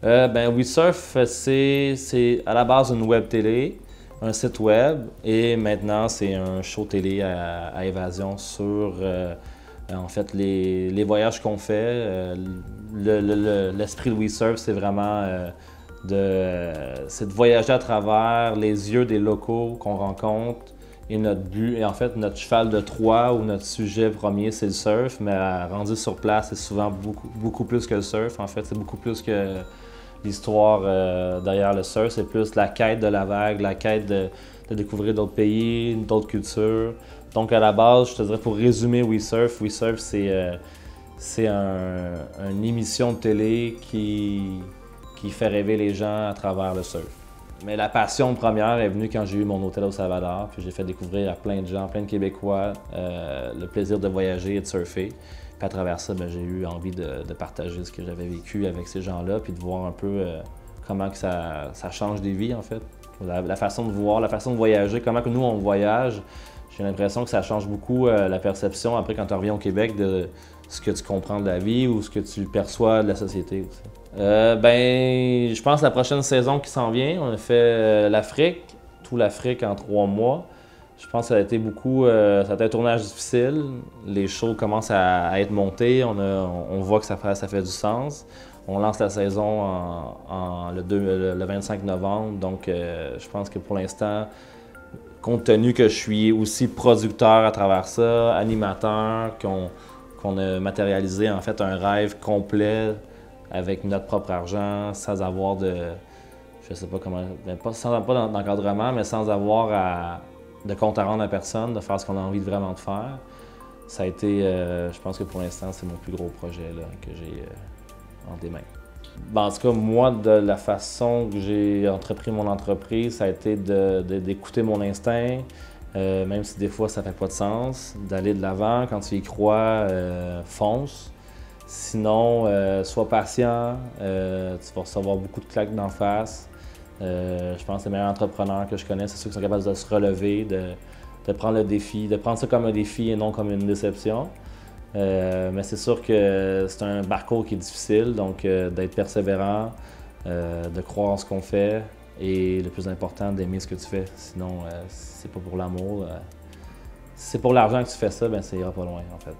WeSurf, c'est à la base une web télé, un site web, et maintenant c'est un show télé à Évasion sur en fait les voyages qu'on fait. L'esprit de WeSurf, c'est vraiment c'est de voyager à travers les yeux des locaux qu'on rencontre. Et notre but, et en fait, notre cheval de Troie ou notre sujet premier, c'est le surf, mais rendu sur place, c'est souvent beaucoup plus que le surf. En fait, c'est beaucoup plus que l'histoire derrière le surf. C'est plus la quête de la vague, la quête de découvrir d'autres pays, d'autres cultures. Donc, à la base, je te dirais, pour résumer WeSurf, c'est une émission de télé qui fait rêver les gens à travers le surf. Mais la passion première est venue quand j'ai eu mon hôtel au Salvador, puis j'ai fait découvrir à plein de gens, plein de Québécois, le plaisir de voyager et de surfer. Puis à travers ça, j'ai eu envie de partager ce que j'avais vécu avec ces gens-là, puis de voir un peu comment que ça change des vies, en fait. La façon de voir, la façon de voyager, comment que nous, on voyage, j'ai l'impression que ça change beaucoup la perception, après, quand tu reviens au Québec, de ce que tu comprends de la vie ou ce que tu perçois de la société aussi. Je pense que la prochaine saison qui s'en vient, on a fait l'Afrique, tout l'Afrique en 3 mois. Je pense que ça a été ça a été un tournage difficile. Les shows commencent à être montés, on voit que ça fait du sens. On lance la saison le 25 novembre, donc je pense que pour l'instant, compte tenu que je suis aussi producteur à travers ça, animateur, qu'on a matérialisé en fait un rêve complet avec notre propre argent, sans avoir je sais pas comment, pas d'encadrement, mais sans avoir de compte à rendre à personne, de faire ce qu'on a envie vraiment de faire. Ça a été, je pense que pour l'instant, c'est mon plus gros projet là, que j'ai entre les mains. En tout cas, moi, de la façon que j'ai entrepris mon entreprise, ça a été d'écouter mon instinct, même si des fois ça fait pas de sens, d'aller de l'avant. Quand tu y crois, fonce. Sinon, sois patient, tu vas recevoir beaucoup de claques d'en face. Je pense que les meilleurs entrepreneurs que je connais, c'est ceux qui sont capables de se relever, de prendre le défi, de prendre ça comme un défi et non comme une déception. Mais c'est sûr que c'est un parcours qui est difficile, donc d'être persévérant, de croire en ce qu'on fait et le plus important, d'aimer ce que tu fais. Sinon, si c'est pas pour l'amour, si c'est pour l'argent que tu fais ça, ça ira pas loin en fait.